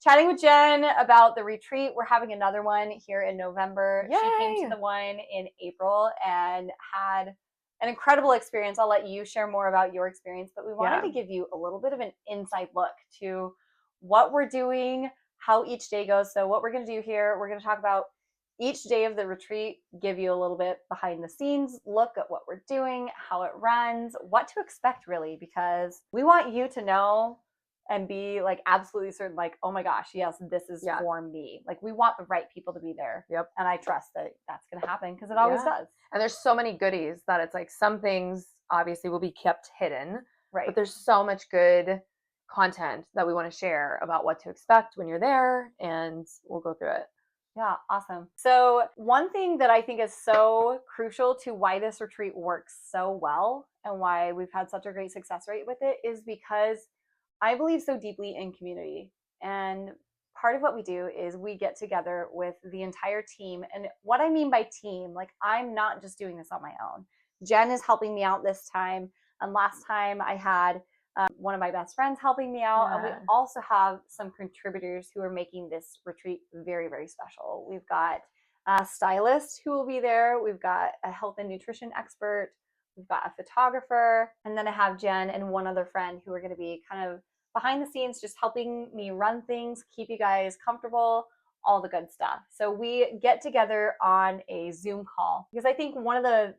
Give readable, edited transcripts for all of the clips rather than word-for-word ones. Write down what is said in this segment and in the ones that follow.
chatting with Jen about the retreat. We're having another one here in November. Yay! She came to the one in April and had an incredible experience. I'll let you share more about your experience, but we wanted to give you a little bit of an inside look to what we're doing, how each day goes. So what we're going to do here, we're going to talk about each day of the retreat, give you a little bit behind the scenes look at what we're doing, how it runs, what to expect really, because we want you to know and be like absolutely certain, like, oh my gosh, yes, this is for me. Like, we want the right people to be there. Yep. And I trust that that's going to happen because it always does. And there's so many goodies that it's like some things obviously will be kept hidden. Right. But there's so much good content that we want to share about what to expect when you're there, and we'll go through it. Yeah, awesome. So one thing that I think is so crucial to why this retreat works so well and why we've had such a great success rate with it is because I believe so deeply in community. And part of what we do is we get together with the entire team. And what I mean by team, like, I'm not just doing this on my own. Jen is helping me out this time. And last time I had one of my best friends helping me out. And we also have some contributors who are making this retreat very, very special. We've got a stylist who will be there. We've got a health and nutrition expert. We've got a photographer. And then I have Jen and one other friend who are going to be kind of behind the scenes, just helping me run things, keep you guys comfortable, all the good stuff. So we get together on a Zoom call because I think one of the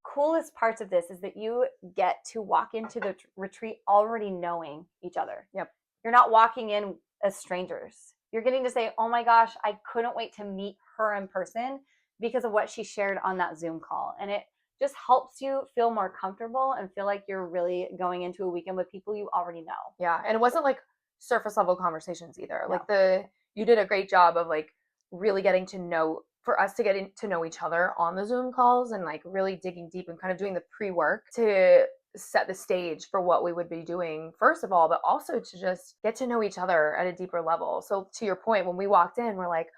coolest parts of this is that you get to walk into the retreat already knowing each other. Yep. You're not walking in as strangers. You're getting to say, oh my gosh, I couldn't wait to meet her in person because of what she shared on that Zoom call. And it just helps you feel more comfortable and feel like you're really going into a weekend with people you already know. Yeah. And it wasn't like surface level conversations either. No. Like you did a great job of like really getting to know, for us to get to know each other on the Zoom calls and like really digging deep and kind of doing the pre-work to set the stage for what we would be doing first of all, but also to just get to know each other at a deeper level. So to your point, when we walked in, we're like,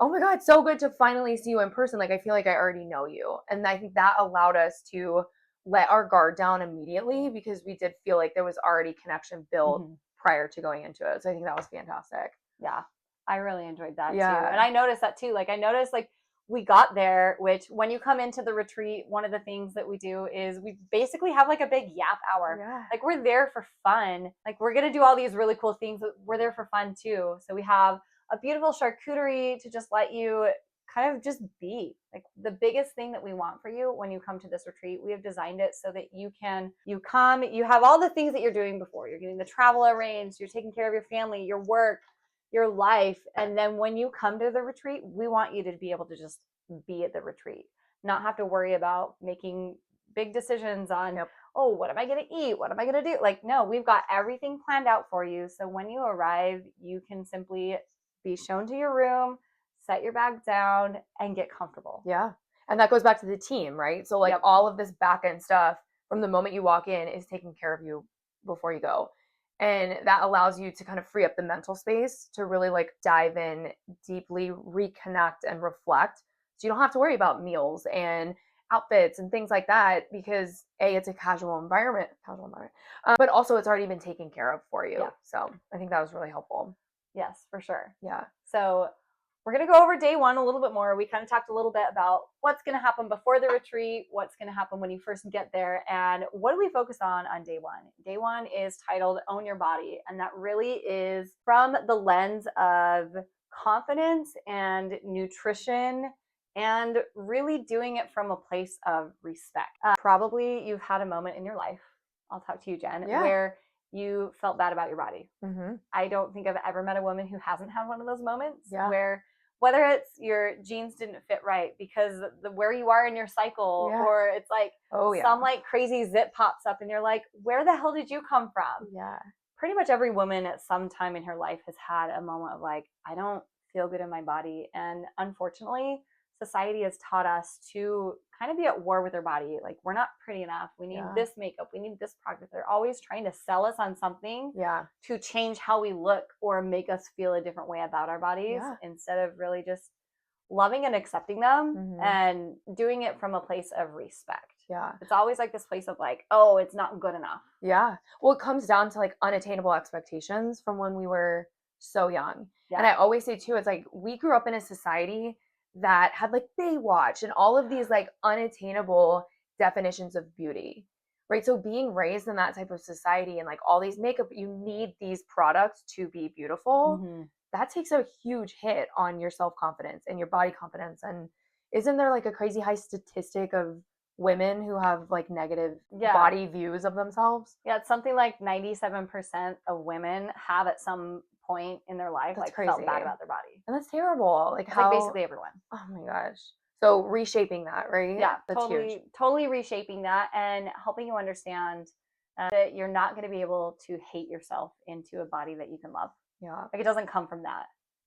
oh my God, so good to finally see you in person. Like, I feel like I already know you. And I think that allowed us to let our guard down immediately because we did feel like there was already connection built prior to going into it. So I think that was fantastic. Yeah, I really enjoyed that too. And I noticed that too. Like, I noticed like we got there, which when you come into the retreat, one of the things that we do is we basically have like a big yap hour. Yeah. Like, we're there for fun. Like, we're going to do all these really cool things, but we're there for fun too. So we have a beautiful charcuterie to just let you kind of just be. Like, the biggest thing that we want for you when you come to this retreat, we have designed it so that you come, you have all the things that you're doing before. You're getting the travel arranged, you're taking care of your family, your work, your life. And then when you come to the retreat, we want you to be able to just be at the retreat, not have to worry about making big decisions on, oh, what am I going to eat? What am I going to do? Like, no, we've got everything planned out for you. So when you arrive, you can simply be shown to your room, set your bag down, and get comfortable. Yeah. And that goes back to the team, right? So like all of this back end stuff from the moment you walk in is taking care of you before you go. And that allows you to kind of free up the mental space to really like dive in deeply, reconnect and reflect. So you don't have to worry about meals and outfits and things like that because it's a casual environment, but also it's already been taken care of for you. Yeah. So I think that was really helpful. Yes, for sure. Yeah. So we're going to go over day one a little bit more. We kind of talked a little bit about what's going to happen before the retreat, what's going to happen when you first get there, and what do we focus on day one? Day one is titled Own Your Body, and that really is from the lens of confidence and nutrition and really doing it from a place of respect. Probably you've had a moment in your life, I'll talk to you, Jen, where you felt bad about your body. I don't think I've ever met a woman who hasn't had one of those moments where whether it's your jeans didn't fit right because where you are in your cycle or it's like some like crazy zip pops up and you're like, where the hell did you come from? Yeah. Pretty much every woman at some time in her life has had a moment of like, I don't feel good in my body. And unfortunately, society has taught us to kind of be at war with our body. Like, we're not pretty enough. We need this makeup. We need this product. They're always trying to sell us on something to change how we look or make us feel a different way about our bodies instead of really just loving and accepting them and doing it from a place of respect. Yeah. It's always like this place of like, oh, it's not good enough. Yeah. Well, it comes down to like unattainable expectations from when we were so young. And I always say too, it's like we grew up in a society that had like Baywatch and all of these like unattainable definitions of beauty, right? So being raised in that type of society and like all these makeup, you need these products to be beautiful. Mm-hmm. That takes a huge hit on your self-confidence and your body confidence. And isn't there like a crazy high statistic of women who have like negative body views of themselves? Yeah, it's something like 97% of women have at some point in their life That's like crazy. felt bad about their body. And that's terrible. Like It's how like basically everyone. Oh my gosh. So reshaping that, right? Yeah, That's huge. totally reshaping that and helping you understand that you're not going to be able to hate yourself into a body that you can love. Yeah. Like it doesn't come from that.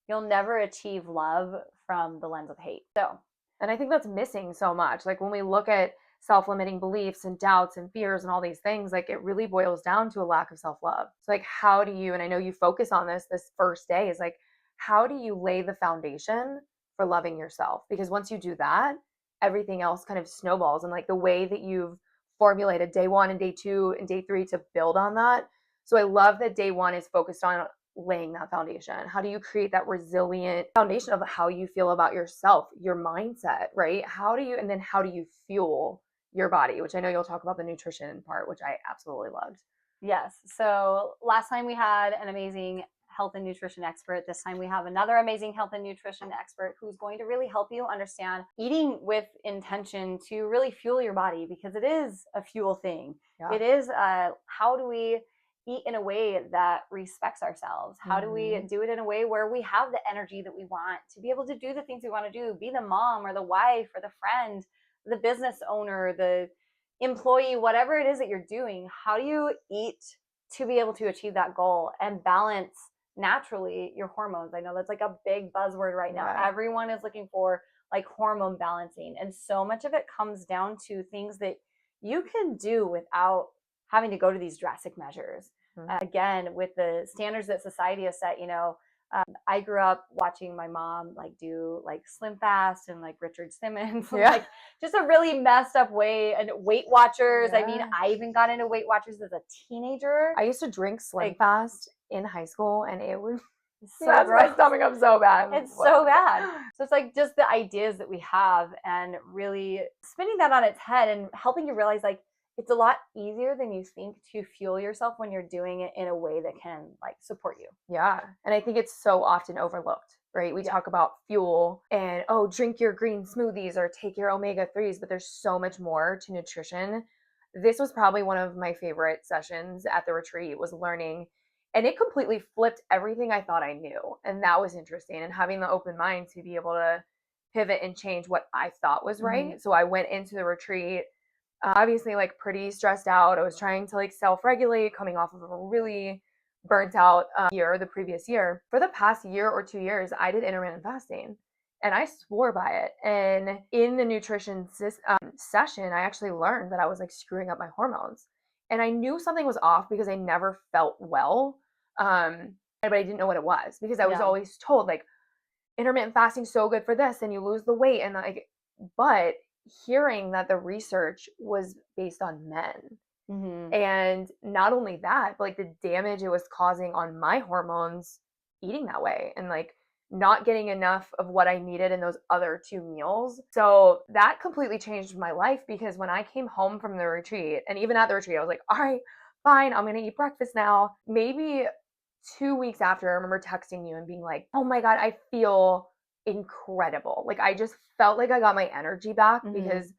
You'll never achieve love from the lens of hate. So, and I think that's missing so much. Like when we look at self-limiting beliefs and doubts and fears and all these things, like it really boils down to a lack of self-love. So like how do you, and I know you focus on this first day, is like how do you lay the foundation for loving yourself? Because once you do that, everything else kind of snowballs. And like the way that you've formulated day 1 and day 2 and day 3 to build on that. So I love that day 1 is focused on laying that foundation. How do you create that resilient foundation of how you feel about yourself, your mindset, right? How do you fuel your body, which I know you'll talk about the nutrition part, which I absolutely loved. Yes. So last time we had an amazing health and nutrition expert. This time we have another amazing health and nutrition expert who's going to really help you understand eating with intention to really fuel your body, because it is a fuel thing. Yeah. It is how do we eat in a way that respects ourselves? How do we do it in a way where we have the energy that we want to be able to do the things we want to do, be the mom or the wife or the friend, the business owner, the employee, whatever it is that you're doing? How do you eat to be able to achieve that goal and balance naturally your hormones? I know that's like a big buzzword right now. Right. Everyone is looking for like hormone balancing, and so much of it comes down to things that you can do without having to go to these drastic measures. Again, with the standards that society has set, I grew up watching my mom like do like Slim Fast and like Richard Simmons, like just a really messed up way, and Weight Watchers. Yeah. I mean, I even got into Weight Watchers as a teenager. I used to drink Slim Fast in high school, and it was so my stomach up so bad. It's so bad. So it's like just the ideas that we have and really spinning that on its head and helping you realize like it's a lot easier than you think to fuel yourself when you're doing it in a way that can like support you. Yeah. And I think it's so often overlooked, right? We talk about fuel and, drink your green smoothies or take your omega-3s, but there's so much more to nutrition. This was probably one of my favorite sessions at the retreat, was learning, and it completely flipped everything I thought I knew. And that was interesting, and having the open mind to be able to pivot and change what I thought was right. So I went into the retreat obviously like pretty stressed out. I was trying to like self-regulate, coming off of a really burnt out year the previous year. For the past year or 2 years, I did intermittent fasting and I swore by it. And in the nutrition session, I actually learned that I was like screwing up my hormones. And I knew something was off because I never felt well. But I didn't know what it was, because I was always told like intermittent fasting so good for this and you lose the weight. And like, but hearing that the research was based on men, and not only that, but like the damage it was causing on my hormones eating that way, and like not getting enough of what I needed in those other 2 meals. So that completely changed my life, because when I came home from the retreat, and even at the retreat, I was like, all right, fine, I'm gonna eat breakfast now. Maybe 2 weeks after, I remember texting you and being like, oh my God, I feel incredible. Like I just felt like I got my energy back, because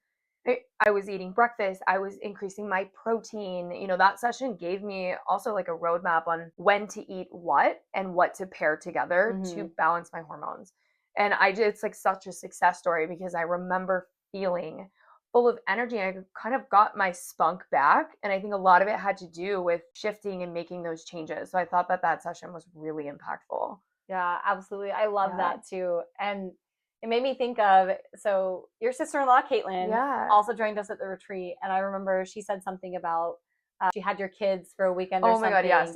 I was eating breakfast, I was increasing my protein. That session gave me also like a roadmap on when to eat what and what to pair together to balance my hormones. And it's like such a success story, because I remember feeling full of energy. I kind of got my spunk back, and I think a lot of it had to do with shifting and making those changes. So I thought that session was really impactful. Yeah, absolutely. I love that too. And it made me think of, so your sister-in-law, Caitlin, also joined us at the retreat. And I remember she said something about she had your kids for a weekend or something. Oh my God, yes.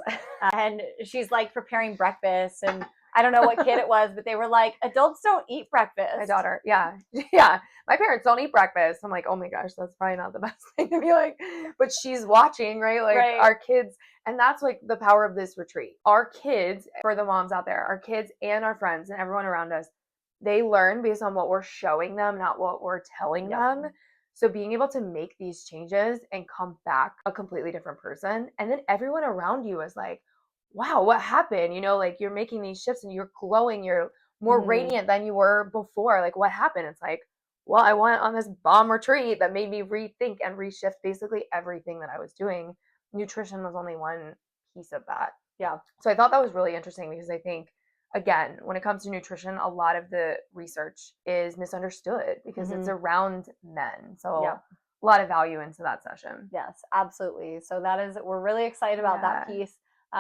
And she's like preparing breakfast. And I don't know what kid it was, but they were like, adults don't eat breakfast. My daughter, yeah. Yeah. My parents don't eat breakfast. I'm like, oh my gosh, that's probably not the best thing to be like. But she's watching, right? Like Right. our kids, and that's like the power of this retreat. Our kids, for the moms out there, our kids and our friends and everyone around us, they learn based on what we're showing them, not what we're telling them. So being able to make these changes and come back a completely different person, and then everyone around you is like, wow, what happened? You know, like you're making these shifts and you're glowing, you're more radiant than you were before. Like what happened? It's like, well, I went on this bomb retreat that made me rethink and reshift basically everything that I was doing. Nutrition was only one piece of that. Yeah. So I thought that was really interesting because I think, again, when it comes to nutrition, a lot of the research is misunderstood because it's around men. So a lot of value into that session. Yes, absolutely. So we're really excited about that piece.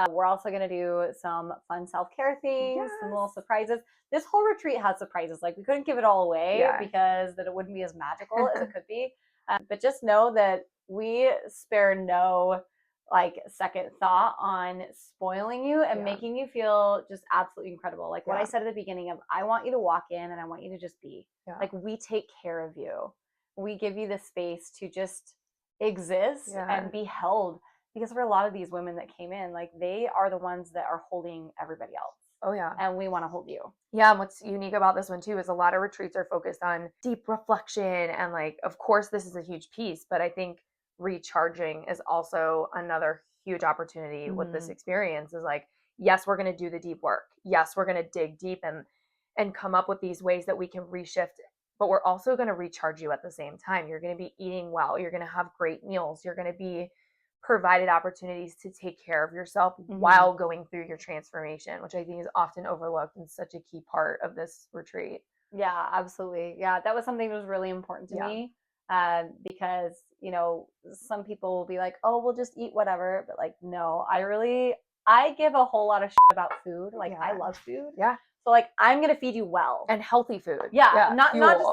We're also going to do some fun self-care things, some little surprises. This whole retreat has surprises. Like we couldn't give it all away because that it wouldn't be as magical as it could be. But just know that we spare no like second thought on spoiling you and making you feel just absolutely incredible. Like what I said at the beginning of, I want you to walk in and I want you to just be like, we take care of you. We give you the space to just exist and be held, because for a lot of these women that came in, like they are the ones that are holding everybody else. Oh yeah. And we want to hold you. Yeah, and what's unique about this one too is a lot of retreats are focused on deep reflection, and like of course this is a huge piece, but I think recharging is also another huge opportunity with this experience. Is like, yes, we're going to do the deep work. Yes, we're going to dig deep and come up with these ways that we can reshift, but we're also going to recharge you at the same time. You're going to be eating well, you're going to have great meals, you're going to be provided opportunities to take care of yourself while going through your transformation, which I think is often overlooked and such a key part of this retreat. Yeah, absolutely. Yeah, that was something that was really important to me, because, you know, some people will be like, oh, we'll just eat whatever. But like, no, I give a whole lot of shit about food. Like I love food. Yeah. So like, I'm going to feed you well. And healthy food. Yeah. Not just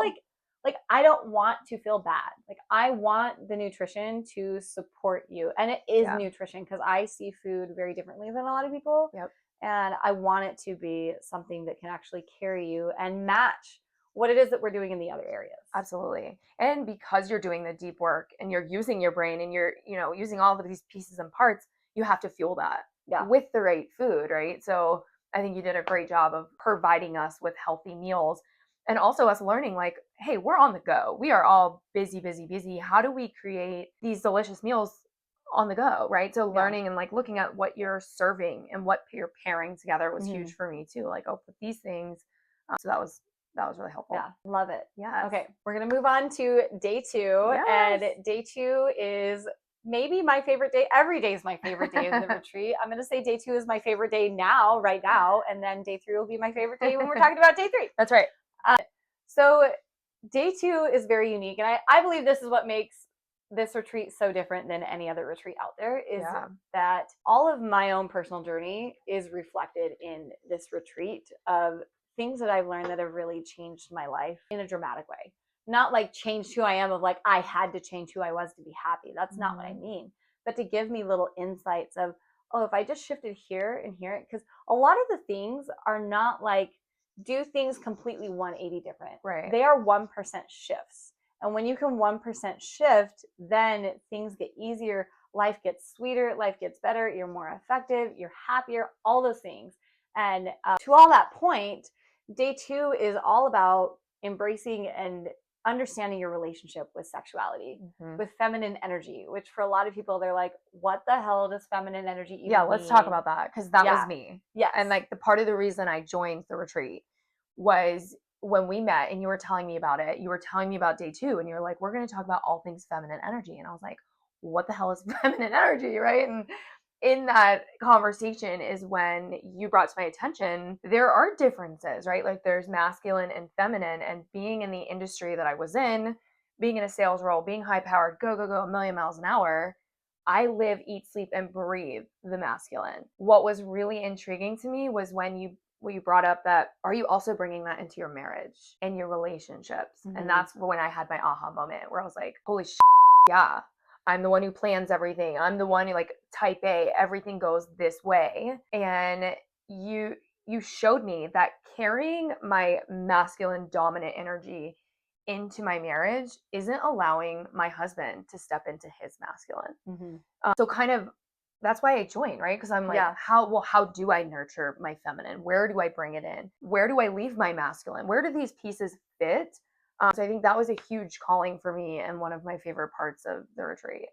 like I don't want to feel bad. Like I want the nutrition to support you. And it is nutrition, because I see food very differently than a lot of people. Yep. And I want it to be something that can actually carry you and match what it is that we're doing in the other areas. Absolutely. And because you're doing the deep work and you're using your brain and you're, you know, using all of these pieces and parts, you have to fuel that with the right food, right? So I think you did a great job of providing us with healthy meals. And also us learning like, hey, we're on the go. We are all busy, busy, busy. How do we create these delicious meals on the go, right? So learning and like looking at what you're serving and what you're pairing together was huge for me too. Like, oh, put these things. So that was really helpful. Yeah, love it. Yeah. Okay, we're going to move on to day 2. And day 2 is maybe my favorite day. Every day is my favorite day of the retreat. I'm going to say day 2 is my favorite day right now. And then day 3 will be my favorite day when we're talking about day 3. That's right. So day 2 is very unique. And I believe this is what makes this retreat so different than any other retreat out there, is that all of my own personal journey is reflected in this retreat of things that I've learned that have really changed my life in a dramatic way. Not like changed who I am of like, I had to change who I was to be happy. That's not what I mean. But to give me little insights of, oh, if I just shifted here and here, because a lot of the things are not like do things completely 180 different. Right. They are 1% shifts. And when you can 1% shift, then things get easier. Life gets sweeter. Life gets better. You're more effective. You're happier. All those things. And to all that point, day 2 is all about embracing and understanding your relationship with sexuality, with feminine energy, which for a lot of people, they're like, what the hell does feminine energy even mean? Let's talk about that, because that was me. Yeah. And like the part of the reason I joined the retreat was when we met and you were telling me about it, you were telling me about day 2 and you were like, we're going to talk about all things feminine energy. And I was like, what the hell is feminine energy, right? And in that conversation is when you brought to my attention, there are differences, right? Like there's masculine and feminine, and being in the industry that I was in, being in a sales role, being high powered, go, a million miles an hour, I live, eat, sleep, and breathe the masculine. What was really intriguing to me was when you brought up that, are you also bringing that into your marriage and your relationships? And that's when I had my aha moment where I was like, holy shit, yeah. I'm the one who plans everything. I'm the one who like type A, everything goes this way. And you showed me that carrying my masculine dominant energy into my marriage isn't allowing my husband to step into his masculine. Mm-hmm. So kind of that's why I joined, right? Because I'm like, how do I nurture my feminine? Where do I bring it in? Where do I leave my masculine? Where do these pieces fit? So I think that was a huge calling for me and one of my favorite parts of the retreat.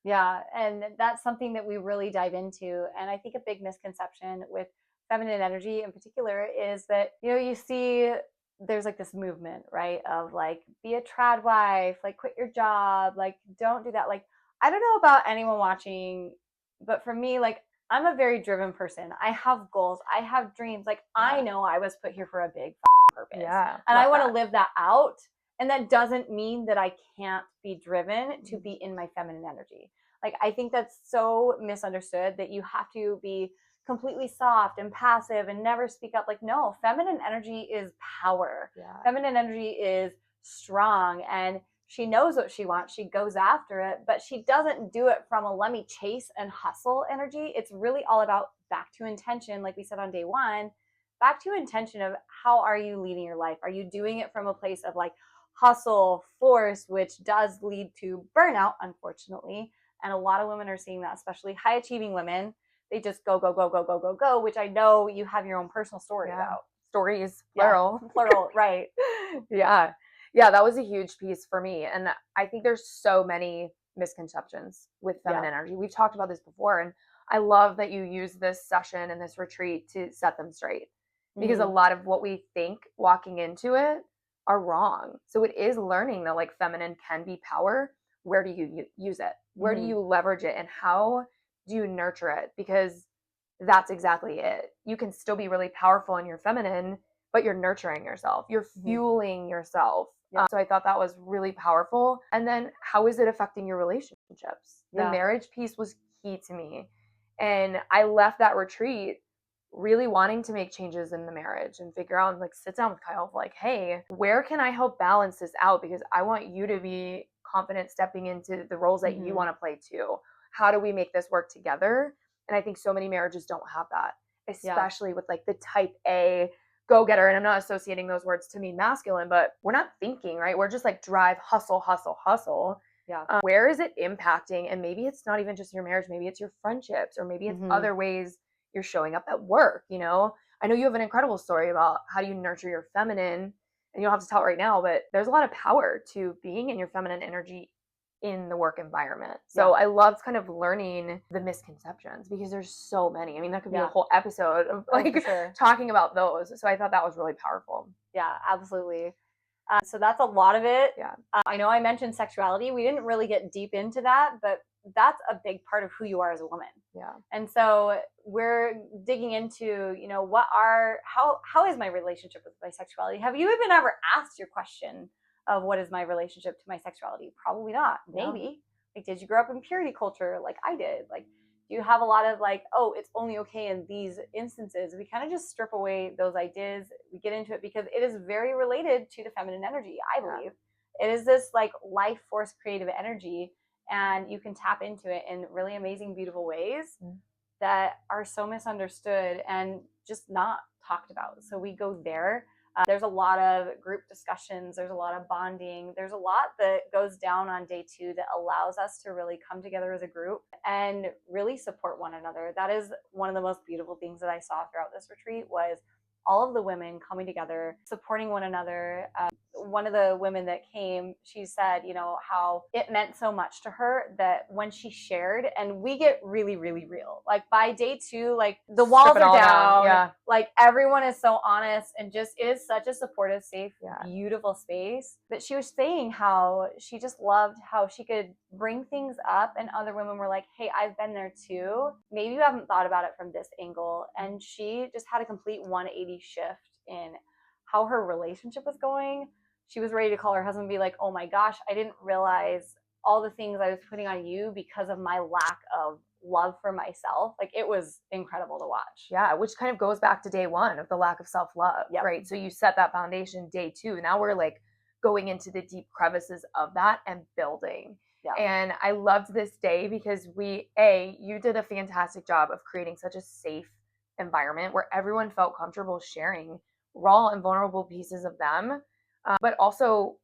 Yeah, and that's something that we really dive into. And I think a big misconception with feminine energy in particular is that, you see there's like this movement, right? Of like, be a trad wife, like quit your job, like don't do that. Like, I don't know about anyone watching, but for me, like, I'm a very driven person. I have goals, I have dreams. Like, I know I was put here for a big purpose. Yeah. And I want to live that out. And that doesn't mean that I can't be driven to be in my feminine energy. Like, I think that's so misunderstood that you have to be completely soft and passive and never speak up. Like, no, feminine energy is power. Yeah. Feminine energy is strong, and she knows what she wants. She goes after it, but she doesn't do it from a let me chase and hustle energy. It's really all about back to intention, like we said on day one, back to intention of how are you leading your life? Are you doing it from a place of like hustle, force, which does lead to burnout, unfortunately. And a lot of women are seeing that, especially high achieving women. They just go, go, go, go, go, go, go, which I know you have your own personal story about. Stories, plural. Yeah, plural, right. Yeah. Yeah, that was a huge piece for me. And I think there's so many misconceptions with feminine energy. We've talked about this before. And I love that you use this session and this retreat to set them straight. Because a lot of what we think walking into it are wrong. So it is learning that like feminine can be power. Where do you use it? Where do you leverage it? And how do you nurture it? Because that's exactly it. You can still be really powerful in your feminine, but you're nurturing yourself. You're fueling yourself. Yeah. So I thought that was really powerful. And then how is it affecting your relationships? The marriage piece was key to me. And I left that retreat really wanting to make changes in the marriage and figure out and like sit down with Kyle like, hey, where can I help balance this out? Because I want you to be confident stepping into the roles that you want to play too. How do we make this work together? And I think so many marriages don't have that, especially with like the type A go-getter. And I'm not associating those words to mean masculine, but we're not thinking, right? We're just like drive, hustle, hustle, hustle. Yeah. Where is it impacting? And maybe it's not even just your marriage. Maybe it's your friendships, or maybe it's other ways you're showing up at work. I know you have an incredible story about how do you nurture your feminine, and you don't have to tell it right now, but there's a lot of power to being in your feminine energy in the work environment. So I loved kind of learning the misconceptions because there's so many. I mean, that could be a whole episode of like talking about those. So I thought that was really powerful. Yeah, absolutely. So that's a lot of it. Yeah. I know I mentioned sexuality. We didn't really get deep into that, but that's a big part of who you are as a woman. Yeah. And so we're digging into, how is my relationship with my sexuality? Have you even ever asked your question of what is my relationship to my sexuality? Probably not. Maybe. Like, did you grow up in purity culture like I did? Like, do you have a lot of like, oh, it's only okay in these instances? We kind of just strip away those ideas. We get into it because it is very related to the feminine energy, I believe. It is this like life force creative energy, and you can tap into it in really amazing, beautiful ways that are so misunderstood and just not talked about. So we go there. There's a lot of group discussions. There's a lot of bonding. There's a lot that goes down on day 2 that allows us to really come together as a group and really support one another. That is one of the most beautiful things that I saw throughout this retreat was all of the women coming together, supporting one another. One of the women that came, she said, how it meant so much to her that when she shared, and we get really, really real. Like by day 2, like the walls are down. Yeah. Like everyone is so honest, and just it is such a supportive, safe, beautiful space. But she was saying how she just loved how she could bring things up, and other women were like, hey, I've been there too. Maybe you haven't thought about it from this angle. And she just had a complete 180 shift in how her relationship was going. She was ready to call her husband and be like, oh my gosh, I didn't realize all the things I was putting on you because of my lack of love for myself. Like, it was incredible to watch. Yeah, which kind of goes back to day 1 of the lack of self-love, right? So you set that foundation day 2. Now we're like going into the deep crevices of that and building. Yeah. And I loved this day because you did a fantastic job of creating such a safe environment where everyone felt comfortable sharing raw and vulnerable pieces of them, but also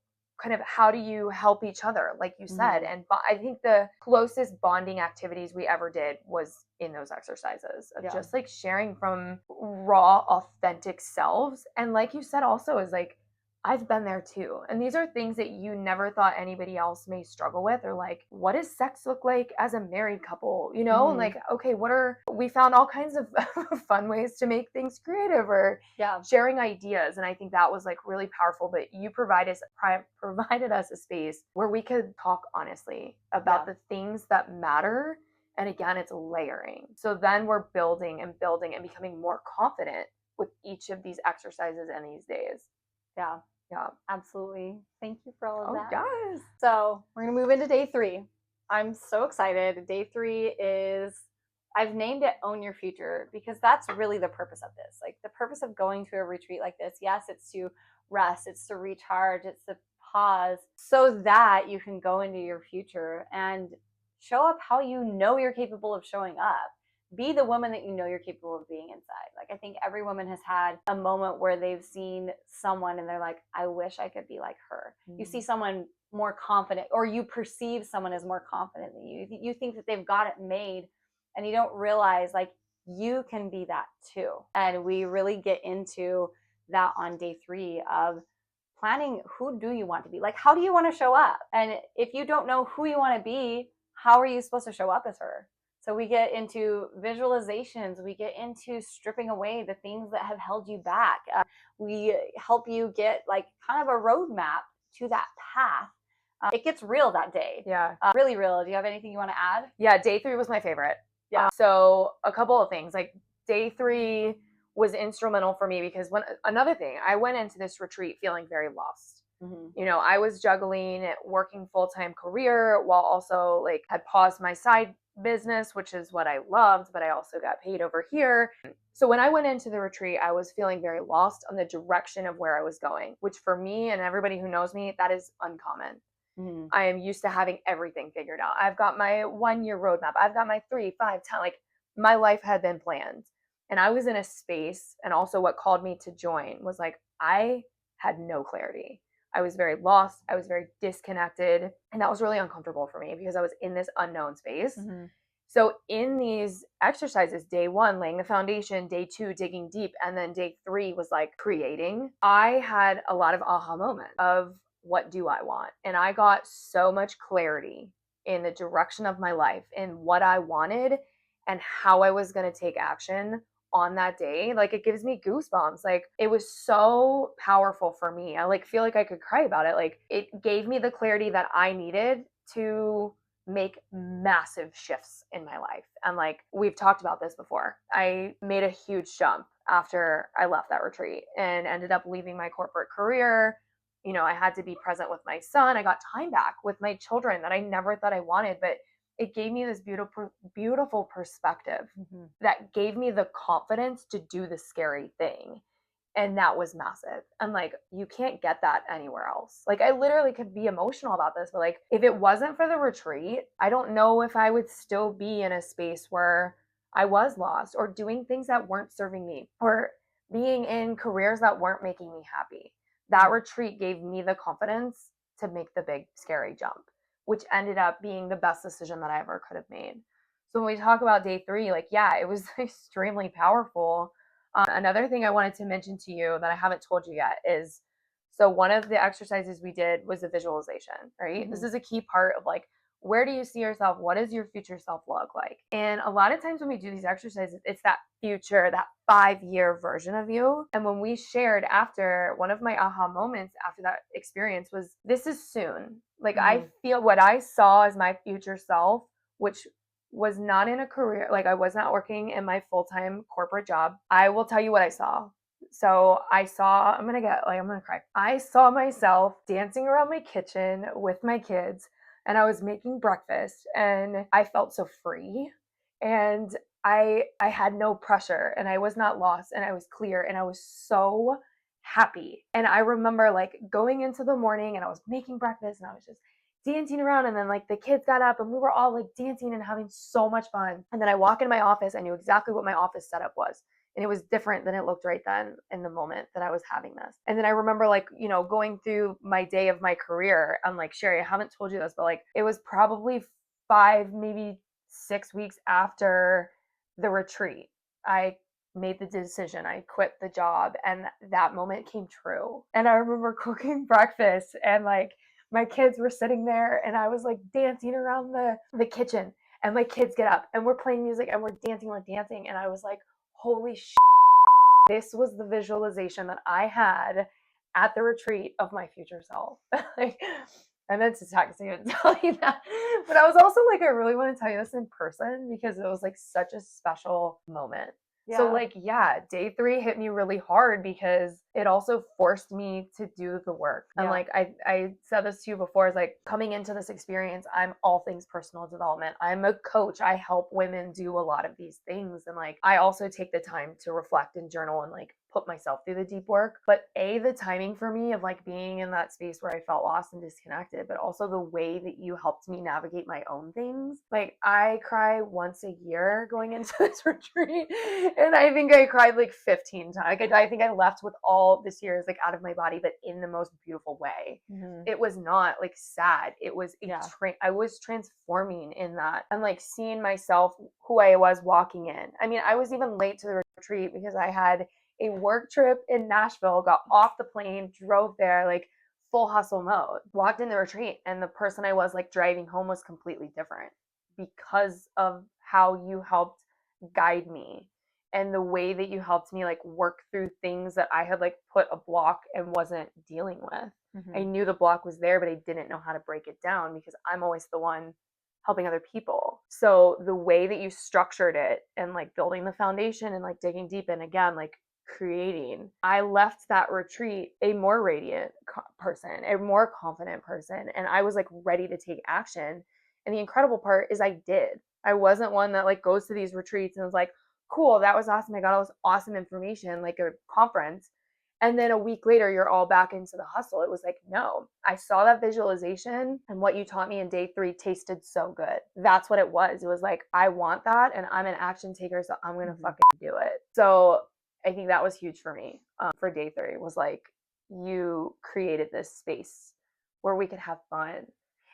kind of how do you help each other, like you said. Mhm. And I think the closest bonding activities we ever did was in those exercises of Yeah. just like sharing from raw, authentic selves. And like you said, also, is like, I've been there too. And these are things that you never thought anybody else may struggle with, or like, what does sex look like as a married couple? You know, and Mhm. like, okay, we found all kinds of fun ways to make things creative or Yeah. sharing ideas. And I think that was like really powerful. But you provided us a space where we could talk honestly about Yeah. the things that matter. And again, it's layering. So then we're building and building and becoming more confident with each of these exercises and these days. Yeah. Yeah. Absolutely. Thank you for all of Oh, that. yes. So we're going to move into day 3. I'm so excited. Day 3 is, I've named it Own Your Future, because that's really the purpose of this. Like, the purpose of going to a retreat like this, yes, it's to rest, it's to recharge, it's to pause so that you can go into your future and show up how you know you're capable of showing up. Be the woman that you know you're capable of being inside. Like, I think every woman has had a moment where they've seen someone and they're like, I wish I could be like her. You see someone more confident, or you perceive someone as more confident than you. You think that they've got it made, and you don't realize, like, you can be that too. And we really get into that on day 3 of planning. Who do you want to be? Like, how do you want to show up? And if you don't know who you want to be, how are you supposed to show up as her? So we get into visualizations, we get into stripping away the things that have held you back. We help you get like kind of a roadmap to that path. It gets real that day. Yeah. Really real. Do you have anything you want to add? Yeah, day 3 was my favorite. Yeah. So a couple of things. Like, day 3 was instrumental for me because another thing, I went into this retreat feeling very lost. Mm-hmm. You know, I was juggling working full-time career while also like had paused my side business, which is what I loved, but I also got paid over here. So when I went into the retreat, I was feeling very lost on the direction of where I was going, which for me and everybody who knows me, that is uncommon. Mm-hmm. I am used to having everything figured out. I've got my 1-year roadmap. I've got my 3, 5, 10, like my life had been planned. And I was in a space, and also what called me to join was like, I had no clarity. I was very lost. I was very disconnected. And that was really uncomfortable for me because I was in this unknown space. Mm-hmm. So in these exercises, day 1, laying the foundation, day 2, digging deep, and then day 3 was like creating. I had a lot of aha moments of what do I want? And I got so much clarity in the direction of my life and what I wanted and how I was going to take action on that day. Like, it gives me goosebumps. Like, it was so powerful for me. I like feel like I could cry about it. Like, it gave me the clarity that I needed to make massive shifts in my life. And like, we've talked about this before, I made a huge jump after I left that retreat and ended up leaving my corporate career. You know, I had to be present with my son. I got time back with my children that I never thought I wanted, but it gave me this beautiful perspective Mm-hmm. that gave me the confidence to do the scary thing. And that was massive. And like, you can't get that anywhere else. Like, I literally could be emotional about this, but like, if it wasn't for the retreat, I don't know if I would still be in a space where I was lost or doing things that weren't serving me or being in careers that weren't making me happy. That retreat gave me the confidence to make the big scary jump, which ended up being the best decision that I ever could have made. So when we talk about day 3, like, yeah, it was extremely powerful. Another thing I wanted to mention to you that I haven't told you yet is, so one of the exercises we did was a visualization, right? Mm-hmm. This is a key part of like, where do you see yourself? What does your future self look like? And a lot of times when we do these exercises, it's that future, that 5-year version of you. And when we shared after, one of my aha moments after that experience was, this is soon. Like, I feel what I saw as my future self, which was not in a career, like I was not working in my full-time corporate job. I will tell you what I saw. So I saw, I'm gonna cry. I saw myself dancing around my kitchen with my kids, and I was making breakfast, and I felt so free, and I had no pressure, and I was not lost, and I was clear, and I was so happy. And I remember like going into the morning, and I was making breakfast, and I was just dancing around, and then like the kids got up and we were all like dancing and having so much fun. And then I walk in my office. I knew exactly what my office setup was. And it was different than it looked right then in the moment that I was having this. And then I remember like, you know, going through my day of my career. I'm like, Sherry, I haven't told you this, but like it was probably 5, maybe 6 weeks after the retreat. I made the decision. I quit the job, and that moment came true. And I remember cooking breakfast, and like my kids were sitting there, and I was like dancing around the kitchen, and my kids get up and we're playing music and we're dancing. And I was like, holy shit, this was the visualization that I had at the retreat of my future self. Like, I meant to text you and tell you that. But I was also like, I really want to tell you this in person because it was like such a special moment. Yeah. So like, yeah, day 3 hit me really hard because it also forced me to do the work. And like, I said this to you before, is like coming into this experience, I'm all things personal development. I'm a coach. I help women do a lot of these things. And like, I also take the time to reflect and journal and like put myself through the deep work. But the timing for me of like being in that space where I felt lost and disconnected, but also the way that you helped me navigate my own things. Like, I cry once a year going into this retreat, and I think I cried like 15 times. Like, I think I left with all this year is like out of my body, but in the most beautiful way. Mm-hmm. It was not like sad. It was I was transforming in that, and like seeing myself, who I was walking in. I mean, I was even late to the retreat because I had a work trip in Nashville, got off the plane, drove there, like full hustle mode, walked in the retreat, and the person I was like driving home was completely different because of how you helped guide me and the way that you helped me like work through things that I had like put a block and wasn't dealing with. Mm-hmm. I knew the block was there, but I didn't know how to break it down because I'm always the one helping other people. So the way that you structured it and like building the foundation and like digging deep in, again, like creating, I left that retreat a more radiant person, a more confident person, and I was like ready to take action. And the incredible part is I did. I wasn't one that like goes to these retreats and was like, cool, that was awesome, I got all this awesome information, like a conference, and then a week later you're all back into the hustle. It was like, no, I saw that visualization, and what you taught me in day 3 tasted so good. That's what it was. It was like, I want that, and I'm an action taker, so I'm gonna fucking do it. So I think that was huge for me for day 3, was like, you created this space where we could have fun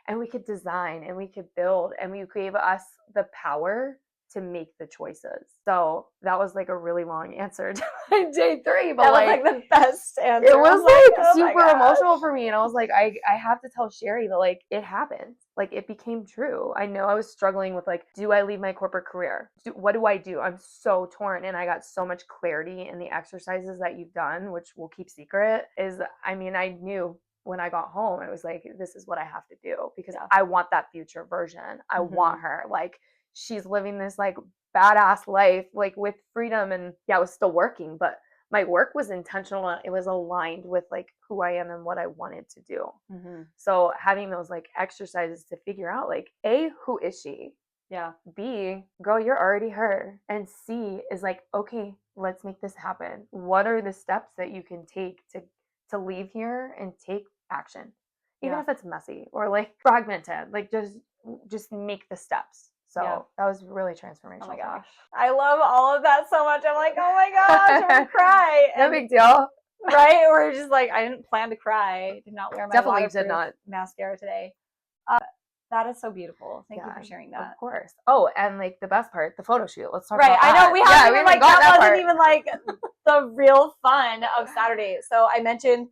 and we could design and we could build, and you gave us the power to make the choices. So that was like a really long answer to my day 3, but that like was like the best answer. it was like oh super emotional for me. And I was like, I have to tell Sherry that like it happened. Like, it became true. I know I was struggling with like, do I leave my corporate career? What do I do? I'm so torn. And I got so much clarity in the exercises that you've done, which we'll keep secret, is, I mean, I knew when I got home, it was like, this is what I have to do because I want that future version. I want her. Like, she's living this like badass life, like with freedom. And yeah, I was still working, but my work was intentional. It was aligned with like who I am and what I wanted to do. Mm-hmm. So having those like exercises to figure out like, A, who is she? Yeah. B, girl, you're already her. And C is like, okay, let's make this happen. What are the steps that you can take to leave here and take action? Even if it's messy or like fragmented, like just make the steps. So that was really transformational. Oh my gosh. I love all of that so much. I'm like, oh my gosh, I'm gonna cry. No big deal. Right? Or just like, I didn't plan to cry. Did not wear my waterproof mascara today. That is so beautiful. Thank you for sharing that. Of course. Oh, and like the best part, the photo shoot. Let's talk about that. I know we haven't even like that wasn't even like the real fun of Saturday. So I mentioned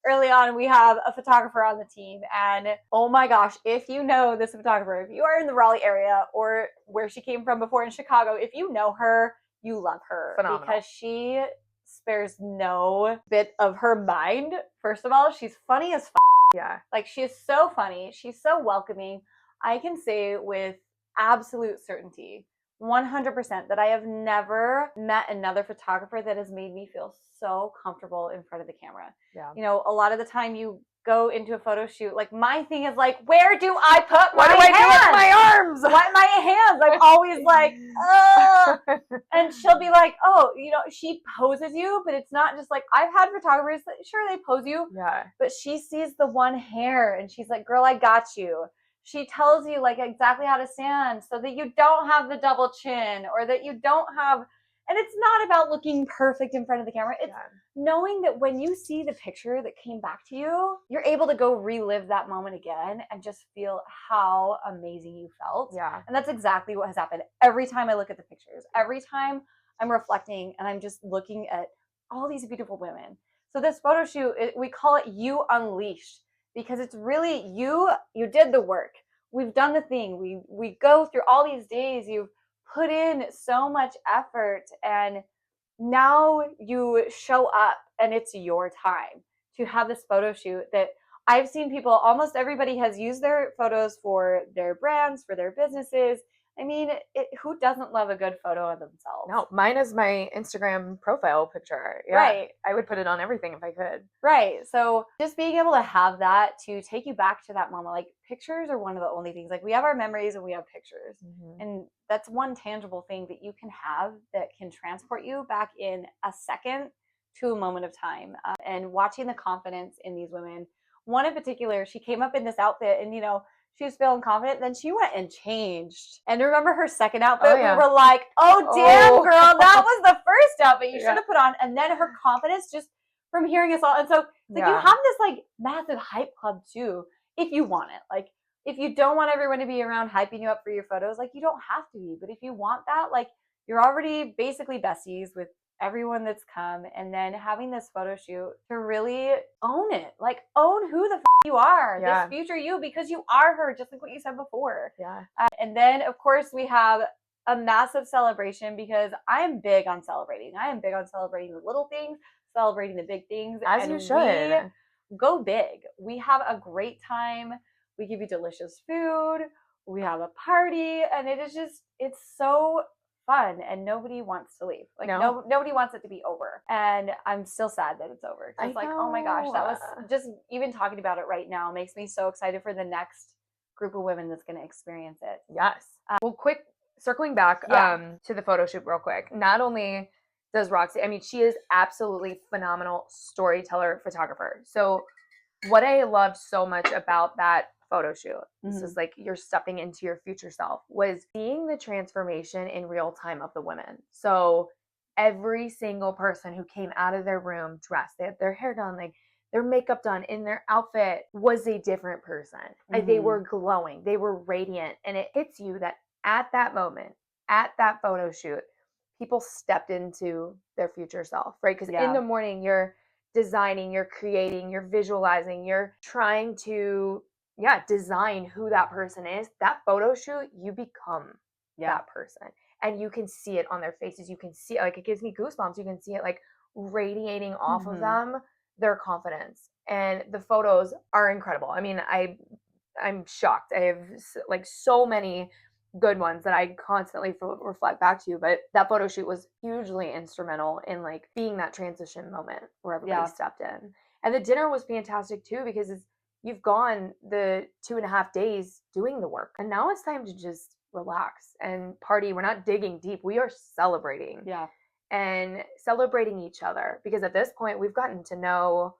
early on we have a photographer on the team, and oh my gosh, if you know this photographer, if you are in the Raleigh area or where she came from before in Chicago, if you know her, you love her. Phenomenal. Because she spares no bit of her mind. First of all, she's funny as yeah. Like, she is so funny. She's so welcoming. I can say with absolute certainty, 100%, that I have never met another photographer that has made me feel so comfortable in front of the camera. Yeah. You know, a lot of the time you go into a photo shoot, like, my thing is like, where do I put my hands? What do I do with my arms? What, my hands? I'm always like, oh. And she'll be like, oh, you know, she poses you, but it's not just like, I've had photographers that, sure, they pose you. Yeah. But she sees the one hair and she's like, girl, I got you. She tells you like exactly how to stand so that you don't have the double chin or that you don't have And it's not about looking perfect in front of the camera. It's Yeah. knowing that when you see the picture that came back to you, you're able to go relive that moment again and just feel how amazing you felt. Yeah. And that's exactly what has happened. Every time I look at the pictures, every time I'm reflecting and I'm just looking at all these beautiful women. So this photo shoot, we call it You Unleashed, because it's really you did the work. We've done the thing. We go through all these days. You've put in so much effort, and now you show up and it's your time to have this photo shoot that I've seen people, almost everybody has used their photos for their brands, for their businesses. I mean, who doesn't love a good photo of themselves? No, mine is my Instagram profile picture. Yeah, Right. I would put it on everything if I could. Right. So just being able to have that to take you back to that moment, like pictures are one of the only things, like we have our memories and we have pictures. And that's one tangible thing that you can have that can transport you back in a second to a moment of time. And watching the confidence in these women, one in particular, she came up in this outfit and, she was feeling confident. Then she went and changed. And remember her second outfit? Oh, yeah. We were like, oh, damn, Oh. girl, that was the first outfit you should Yeah. have put on. And then her confidence just from hearing us all. And so like you have this like massive hype club too, if you want it. Like if you don't want everyone to be around hyping you up for your photos, like you don't have to be. But if you want that, like you're already basically besties with everyone that's come, and then having this photo shoot to really own it, like own who the you are, Yeah. this future you, because you are her, just like what you said before. Yeah. And then of course we have a massive celebration, because I am big on celebrating. I am big on celebrating the little things, celebrating the big things. As you should. We go big. We have a great time. We give you delicious food. We have a party, and it's so fun, and nobody wants to leave. Like nobody wants it to be over. And I'm still sad that it's over. It's like, oh my gosh, that was just, even talking about it right now makes me so excited for the next group of women that's going to experience it. Yes. Well, quick circling back to the photo shoot real quick. Not only does Roxy, I mean, she is absolutely phenomenal storyteller, photographer. So what I loved so much about that photo shoot, this is like you're stepping into your future self, was seeing the transformation in real time of the women. So every single person who came out of their room dressed, they had their hair done, like their makeup done, in their outfit, was a different person. Like they were glowing, they were radiant, and it hits you that at that moment, at that photo shoot, people stepped into their future self, right? Because in the morning, you're designing, you're creating, you're visualizing, you're trying to design who that person is. That photo shoot, you become that person, and you can see it on their faces. You can see it, like it gives me goosebumps. You can see it like radiating off of them, their confidence. And the photos are incredible. I mean, I'm shocked. I have like so many good ones that I constantly reflect back to, but that photo shoot was hugely instrumental in like being that transition moment where everybody stepped in. And the dinner was fantastic too, because you've gone the 2.5 days doing the work, and now it's time to just relax and party. We're not digging deep, we are celebrating and celebrating each other, because at this point we've gotten to know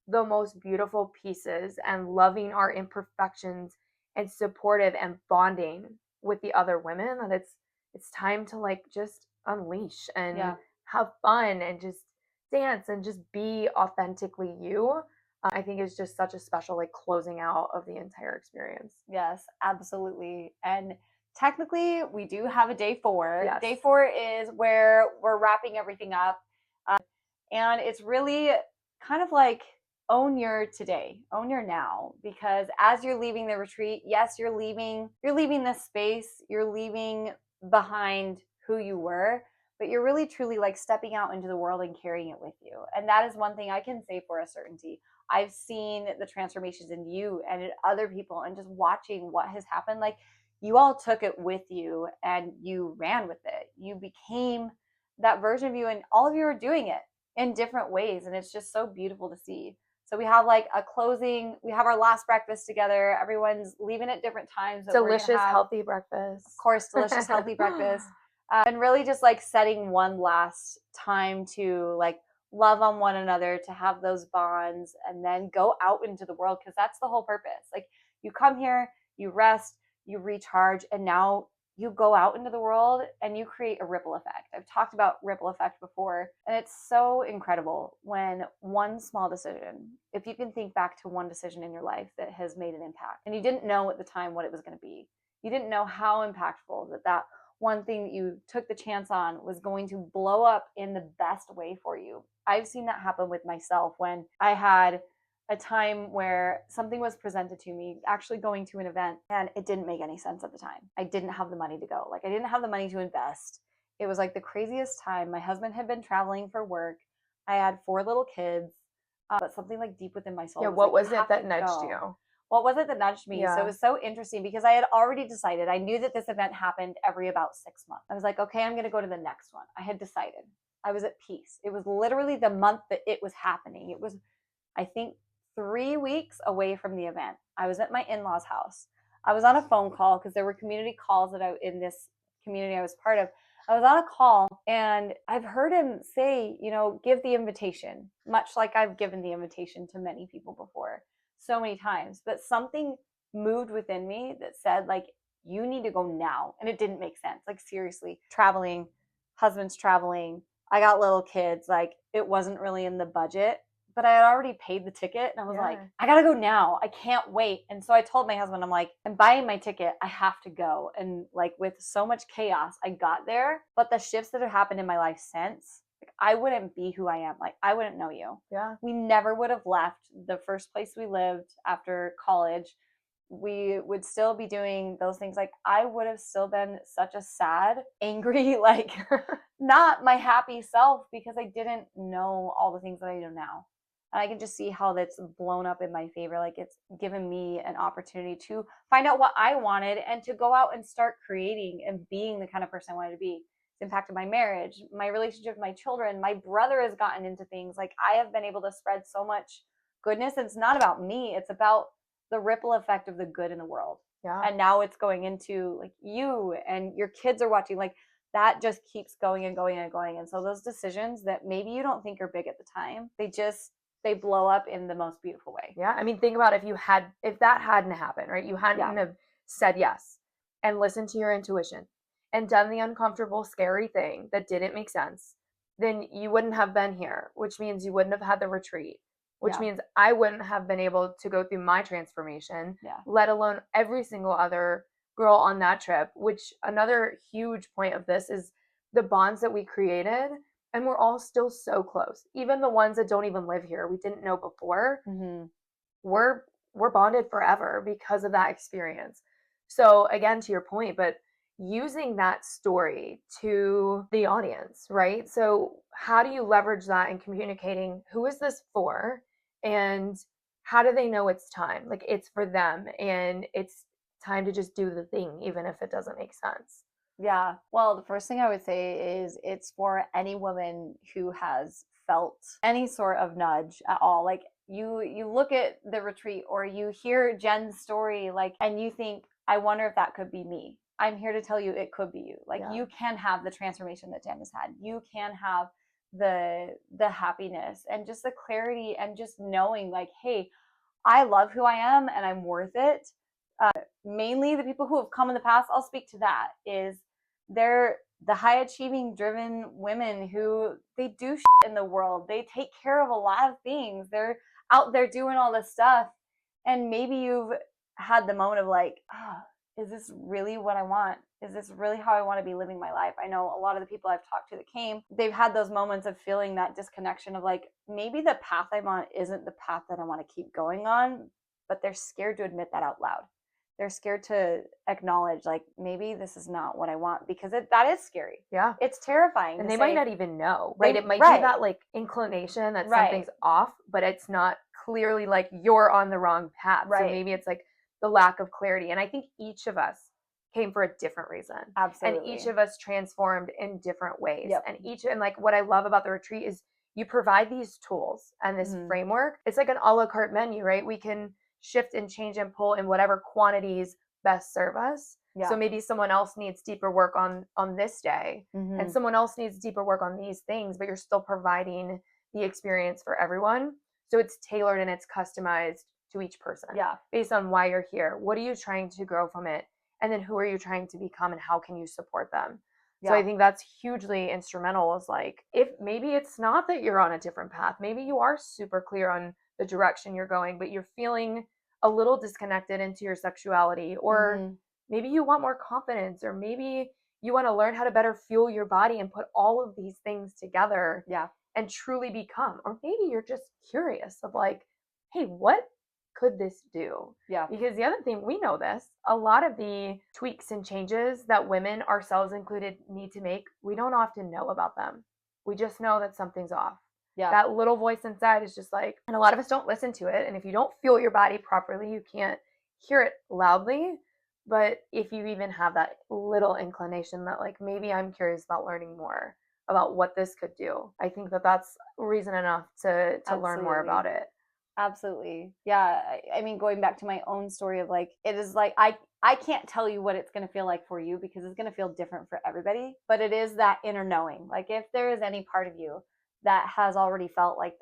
the most beautiful pieces and loving our imperfections and supportive and bonding with the other women, that it's time to like just unleash and have fun and just dance and just be authentically you. I think is just such a special like closing out of the entire experience. Yes, absolutely. And technically we do have a day 4. Yes. Day 4 is where we're wrapping everything up. And it's really kind of like own your today, own your now, because as you're leaving the retreat, yes, you're leaving this space, you're leaving behind who you were, but you're really truly like stepping out into the world and carrying it with you. And that is one thing I can say for a certainty. I've seen the transformations in you and in other people, and just watching what has happened. Like you all took it with you and you ran with it. You became that version of you, and all of you are doing it in different ways. And it's just so beautiful to see. So we have like a closing, we have our last breakfast together. Everyone's leaving at different times. Delicious, healthy breakfast. Of course, delicious, healthy breakfast. And really just like setting one last time to like love on one another, to have those bonds, and then go out into the world, because that's the whole purpose. Like you come here, you rest, you recharge, and now you go out into the world and you create a ripple effect. I've talked about ripple effect before, and it's so incredible when one small decision, if you can think back to one decision in your life that has made an impact, and you didn't know at the time what it was going to be. You didn't know how impactful that one thing that you took the chance on was going to blow up in the best way for you. I've seen that happen with myself when I had a time where something was presented to me, actually going to an event, and it didn't make any sense at the time. I didn't have the money to go. Like, I didn't have the money to invest. It was like the craziest time. My husband had been traveling for work. I had 4 little kids, but something like deep within my soul. Yeah, was what like, was it that nudged you? What was it that nudged me? Yeah. So it was so interesting because I had already decided. I knew that this event happened every about 6 months. I was like, okay, I'm going to go to the next one. I had decided. I was at peace. It was literally the month that it was happening. It was, I think, 3 weeks away from the event. I was at my in-laws' house. I was on a phone call because there were community calls that in this community I was part of. I was on a call and I've heard him say, give the invitation, much like I've given the invitation to many people before, so many times. But something moved within me that said, like, you need to go now. And it didn't make sense. Like, seriously, traveling, husband's traveling, I got little kids, like, it wasn't really in the budget. But I had already paid the ticket and I was like, I gotta go now. I can't wait. And so I told my husband, I'm like, I'm buying my ticket. I have to go. And like, with so much chaos, I got there. But the shifts that have happened in my life since, like, I wouldn't be who I am. Like, I wouldn't know you. Yeah. We never would have left the first place we lived after college. We would still be doing those things. Like, I would have still been such a sad, angry, like, not my happy self because I didn't know all the things that I know now. And I can just see how that's blown up in my favor. Like, it's given me an opportunity to find out what I wanted and to go out and start creating and being the kind of person I wanted to be. It's impacted my marriage, my relationship with my children. My brother has gotten into things. Like, I have been able to spread so much goodness. It's not about me. It's about the ripple effect of the good in the world. Yeah. And now it's going into, like, you and your kids are watching. Like, that just keeps going and going and going. And so those decisions that maybe you don't think are big at the time, they blow up in the most beautiful way. Yeah. I mean, think about if that hadn't happened, right? You hadn't have said yes and listened to your intuition and done the uncomfortable, scary thing that didn't make sense, then you wouldn't have been here, which means you wouldn't have had the retreat, which means I wouldn't have been able to go through my transformation, let alone every single other girl on that trip, which another huge point of this is the bonds that we created. And we're all still so close. Even the ones that don't even live here, we didn't know before, we're bonded forever because of that experience. So again, to your point, but using that story to the audience, right? So how do you leverage that in communicating who is this for and how do they know it's time? Like, it's for them and it's time to just do the thing, even if it doesn't make sense. Yeah. Well, the first thing I would say is it's for any woman who has felt any sort of nudge at all. Like, you look at the retreat or you hear Jen's story, like, and you think, I wonder if that could be me. I'm here to tell you it could be you. Like, you can have the transformation that Jen has had. You can have the happiness and just the clarity and just knowing, like, hey, I love who I am and I'm worth it. Mainly the people who have come in the past, I'll speak to that, is they're the high achieving driven women who they do shit in the world. They take care of a lot of things. They're out there doing all this stuff. And maybe you've had the moment of like, is this really what I want? Is this really how I want to be living my life? I know a lot of the people I've talked to that came, they've had those moments of feeling that disconnection of like, maybe the path I'm on isn't the path that I want to keep going on, but they're scared to admit that out loud. They're scared to acknowledge, like, maybe this is not what I want, because that is scary. Yeah. It's terrifying. And they might not even know, right? It might be that like inclination that something's off, but it's not clearly like you're on the wrong path. Right. So maybe it's like the lack of clarity. And I think each of us came for a different reason. Absolutely. And each of us transformed in different ways. Yep. And like what I love about the retreat is you provide these tools and this framework. It's like an a la carte menu, right? We can shift and change and pull in whatever quantities best serve us. Yeah. So maybe someone else needs deeper work on this day and someone else needs deeper work on these things, but you're still providing the experience for everyone. So it's tailored and it's customized to each person based on why you're here. What are you trying to grow from it? and then who are you trying to become and how can you support them? Yeah. So I think that's hugely instrumental, is like, if maybe it's not that you're on a different path, maybe you are super clear on the direction you're going, but you're feeling a little disconnected into your sexuality, or Mhm. maybe you want more confidence, or maybe you want to learn how to better fuel your body and put all of these things together Yeah. and truly become. Or maybe you're just curious of like, hey, what could this do? Yeah. Because the other thing, we know this, a lot of the tweaks and changes that women, ourselves included, need to make, we don't often know about them. We just know that something's off. Yeah. That little voice inside is just like, and a lot of us don't listen to it. And if you don't fuel your body properly, you can't hear it loudly. But if you even have that little inclination that like, maybe I'm curious about learning more about what this could do, I think that that's reason enough to learn more Absolutely. about it. Absolutely. Yeah. I mean, going back to my own story of like, it is like, I can't tell you what it's going to feel like for you because it's going to feel different for everybody, but it is that inner knowing. Like, if there is any part of you that has already felt like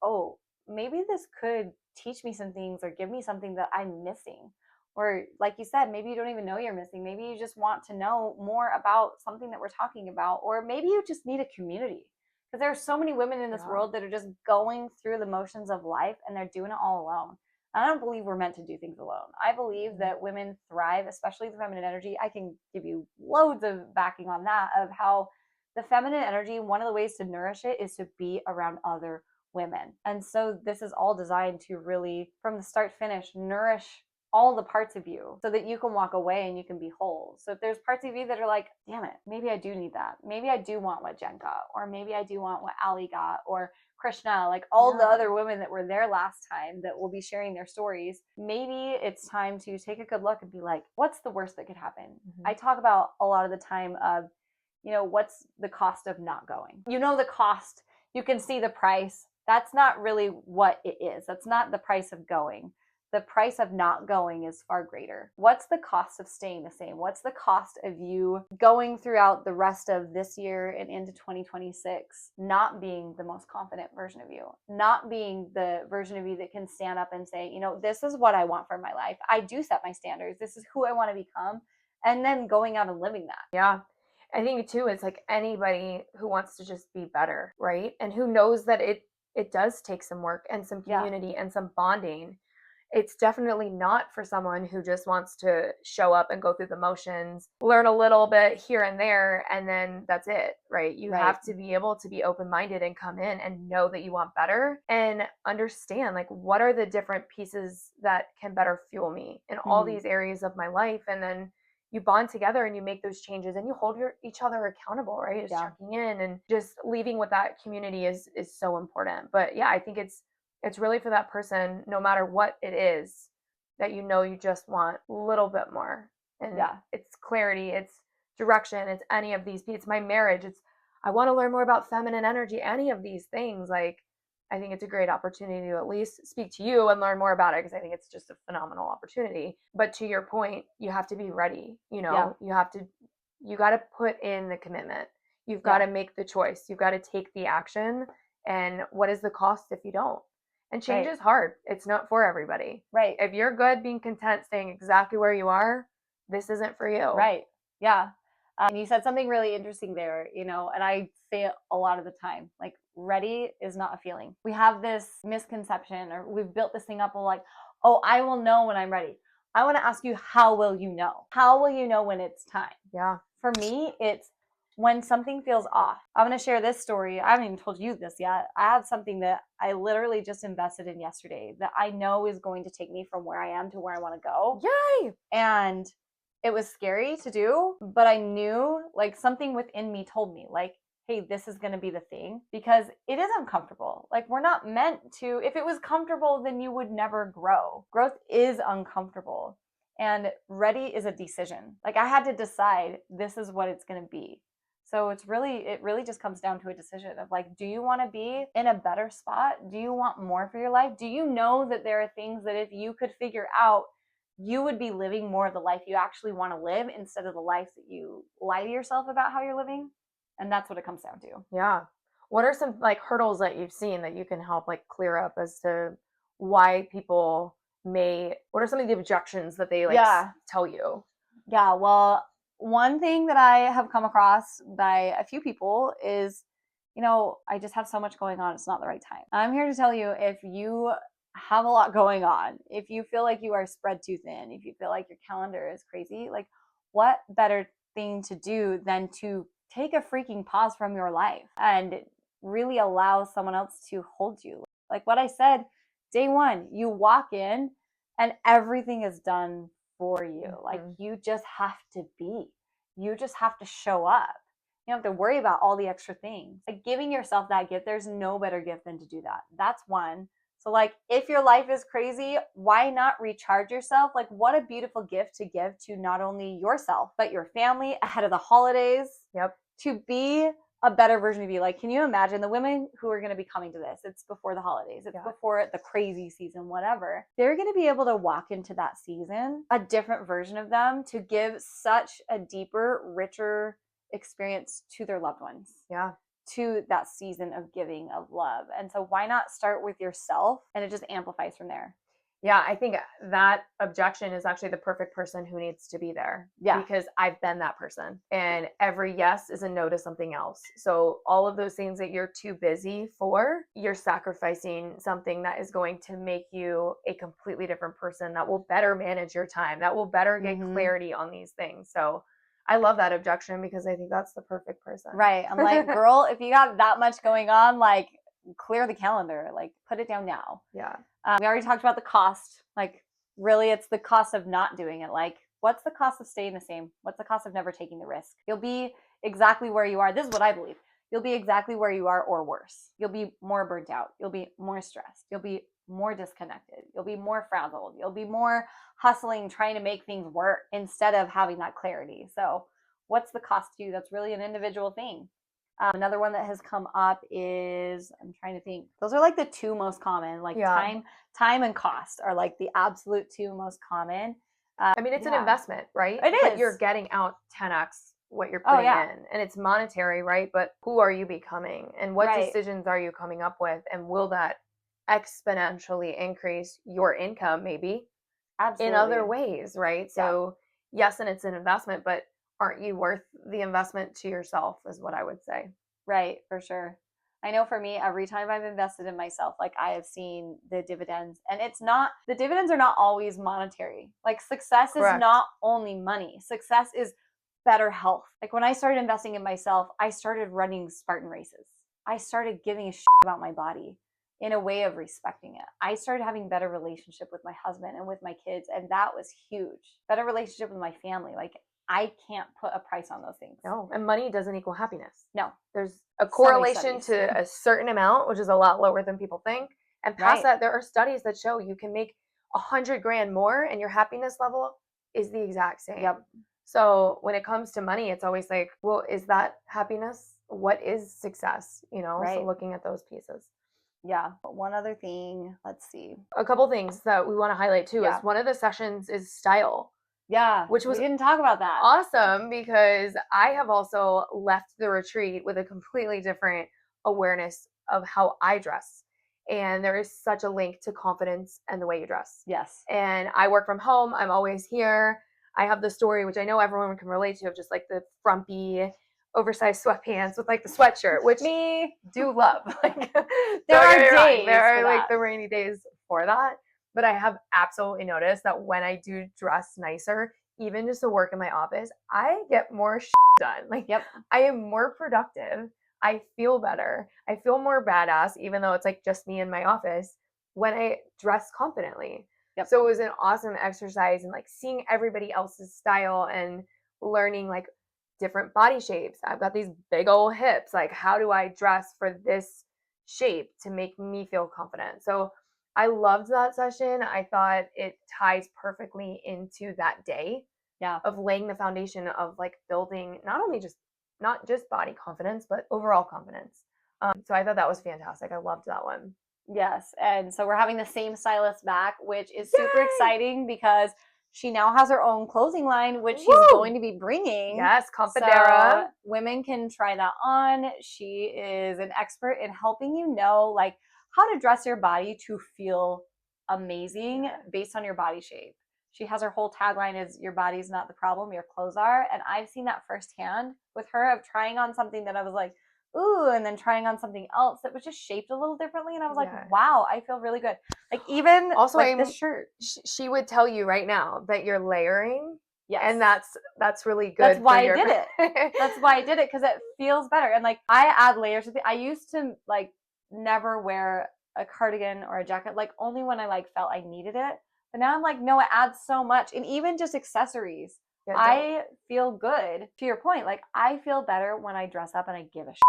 oh, maybe this could teach me some things or give me something that I'm missing. Or, like you said, maybe you don't even know you're missing. Maybe you just want to know more about something that we're talking about. Or maybe you just need a community, because there are so many women in this world that are just going through the motions of life and they're doing it all alone. I don't believe we're meant to do things alone. I believe that women thrive, especially the feminine energy. I can give you loads of backing on that, of how the feminine energy, one of the ways to nourish it is to be around other women. And so this is all designed to really, from the start finish, nourish all the parts of you so that you can walk away and you can be whole. So if there's parts of you that are like, damn it, maybe I do need that. Maybe I do want what Jen got, or maybe I do want what Ali got, or Krishna, like all the other women that were there last time that will be sharing their stories. Maybe it's time to take a good look and be like, what's the worst that could happen? Mm-hmm. I talk about a lot of the time of, what's the cost of not going? The cost, you can see the price. That's not really what it is. That's not the price of going. The price of not going is far greater. What's the cost of staying the same? What's the cost of you going throughout the rest of this year and into 2026, not being the most confident version of you, not being the version of you that can stand up and say, this is what I want for my life. I do set my standards. This is who I want to become. And then going out and living that. Yeah. I think too, it's like anybody who wants to just be better, right? And who knows that it does take some work and some community and some bonding. It's definitely not for someone who just wants to show up and go through the motions, learn a little bit here and there, and then that's it, right? You have to be able to be open-minded and come in and know that you want better and understand, like, what are the different pieces that can better fuel me in all these areas of my life. And then you bond together and you make those changes and you hold each other accountable, right? Just checking in and just leaving with that community is so important. But yeah, I think it's really for that person, no matter what it is, that you just want a little bit more. And it's clarity, it's direction, it's any of these. It's my marriage. I want to learn more about feminine energy, any of these things. Like, I think it's a great opportunity to at least speak to you and learn more about it, because I think it's just a phenomenal opportunity. But to your point, you have to be ready. You got to put in the commitment. You've got to make the choice. You've got to take the action. And what is the cost if you don't? And change is hard. It's not for everybody. Right. If you're good being content staying exactly where you are, this isn't for you. Right. Yeah. And you said something really interesting there, and I say it a lot of the time, like, ready is not a feeling. We have this misconception, or we've built this thing up of like, oh, I will know when I'm ready. I want to ask you, how will you know? How will you know when it's time? Yeah. For me, it's when something feels off. I'm going to share this story. I haven't even told you this yet. I have something that I literally just invested in yesterday that I know is going to take me from where I am to where I want to go. Yay! And it was scary to do, but I knew, like, something within me told me, like, hey, this is going to be the thing, because it is uncomfortable. Like, we're not meant to, if it was comfortable, then you would never grow. Growth is uncomfortable. And ready is a decision. Like, I had to decide this is what it's going to be. So it really just comes down to a decision of like, do you want to be in a better spot? Do you want more for your life? Do you know that there are things that if you could figure out, you would be living more of the life you actually want to live instead of the life that you lie to yourself about how you're living? And that's what it comes down to. Yeah. What are some like hurdles that you've seen that you can help like clear up as to why people what are some of the objections that they tell you? Yeah, well, one thing that I have come across by a few people is, I just have so much going on. It's not the right time. I'm here to tell you, if you have a lot going on, if you feel like you are spread too thin, if you feel like your calendar is crazy, like, what better thing to do than to take a freaking pause from your life and really allow someone else to hold you? Like what I said, day one, you walk in and everything is done for you. Like, you just have to be. You just have to show up. You don't have to worry about all the extra things. Like, giving yourself that gift, there's no better gift than to do that. That's one. So, like, if your life is crazy, why not recharge yourself? Like, what a beautiful gift to give to not only yourself, but your family ahead of the holidays. Yep. To be a better version of you. Like, can you imagine the women who are going to be coming to this? It's before the holidays, it's before the crazy season, whatever. They're going to be able to walk into that season, a different version of them, to give such a deeper, richer experience to their loved ones. Yeah. To that season of giving, of love. And so why not start with yourself, and it just amplifies from there. Yeah, I think that objection is actually the perfect person who needs to be there. Yeah. Because I've been that person. And every yes is a no to something else. So all of those things that you're too busy for, you're sacrificing something that is going to make you a completely different person, that will better manage your time, that will better get clarity on these things. So I love that objection, because I think that's the perfect person. Right. I'm like, girl, if you got that much going on, like, clear the calendar, like, put it down now. Yeah. We already talked about the cost. Like, really, it's the cost of not doing it. Like, what's the cost of staying the same? What's the cost of never taking the risk? You'll be exactly where you are. This is what I believe. You'll be exactly where you are, or worse. You'll be more burnt out. You'll be more stressed. You'll be more disconnected. You'll be more frazzled. You'll be more hustling, trying to make things work instead of having that clarity. So what's the cost to you? That's really an individual thing. Another one that has come up is, I'm trying to think. Those are like the two most common. Like, time and cost are like the absolute two most common. I mean, it's an investment, right? It but is. You're getting out 10x what you're putting in, and it's monetary, right? But who are you becoming, and what decisions are you coming up with, and will that exponentially increase your income, maybe in other ways, right? So yes, and it's an investment, but aren't you worth the investment to yourself, is what I would say. Right, for sure. I know for me, every time I've invested in myself, like, I have seen the dividends, and the dividends are not always monetary. Like, success is not only money. Success is better health. Like, when I started investing in myself, I started running Spartan races. I started giving a shit about my body in a way of respecting it. I started having better relationship with my husband and with my kids, and that was huge. Better relationship with my family. Like, I can't put a price on those things. No, and money doesn't equal happiness. No. There's a correlation to a certain amount, which is a lot lower than people think. And past that, there are studies that show you can make $100,000 more and your happiness level is the exact same. Yep. So when it comes to money, it's always like, well, is that happiness? What is success? So looking at those pieces. Yeah. One other thing, let's see. A couple things that we want to highlight too is one of the sessions is style. Yeah, which was we didn't talk about that. Awesome, because I have also left the retreat with a completely different awareness of how I dress. And there is such a link to confidence and the way you dress. Yes. And I work from home. I'm always here. I have the story, which I know everyone can relate to, of just like the frumpy, oversized sweatpants with like the sweatshirt, which me do love. Like, there are days. There are like the rainy days for that. But I have absolutely noticed that when I do dress nicer, even just to work in my office, I get more done. Like, I am more productive. I feel better. I feel more badass, even though it's like just me in my office, when I dress confidently. So it was an awesome exercise, and like seeing everybody else's style and learning like different body shapes. I've got these big old hips. Like, how do I dress for this shape to make me feel confident? So I loved that session. I thought it ties perfectly into that day of laying the foundation of like building not just body confidence, but overall confidence. So I thought that was fantastic. I loved that one. Yes. And so we're having the same stylist back, which is super exciting, because she now has her own clothing line, which she's going to be bringing. Yes, Confidera. So women can try that on. She is an expert in helping you know like how to dress your body to feel amazing based on your body shape. She has her whole tagline is your body's not the problem, your clothes are. And I've seen that firsthand with her of trying on something that I was like, ooh, and then trying on something else that was just shaped a little differently. And I was like, wow, I feel really good. Like even also like this shirt. She would tell you right now that you're layering. Yes. And that's really good. That's why I did it. That's why I did it, because it feels better. And like I add layers with it. I used to like never wear a cardigan or a jacket, like only when I like felt I needed it. But now I'm like, no, it adds so much. And even just accessories. Yeah, I feel good. To your point, like I feel better when I dress up and I give a shit.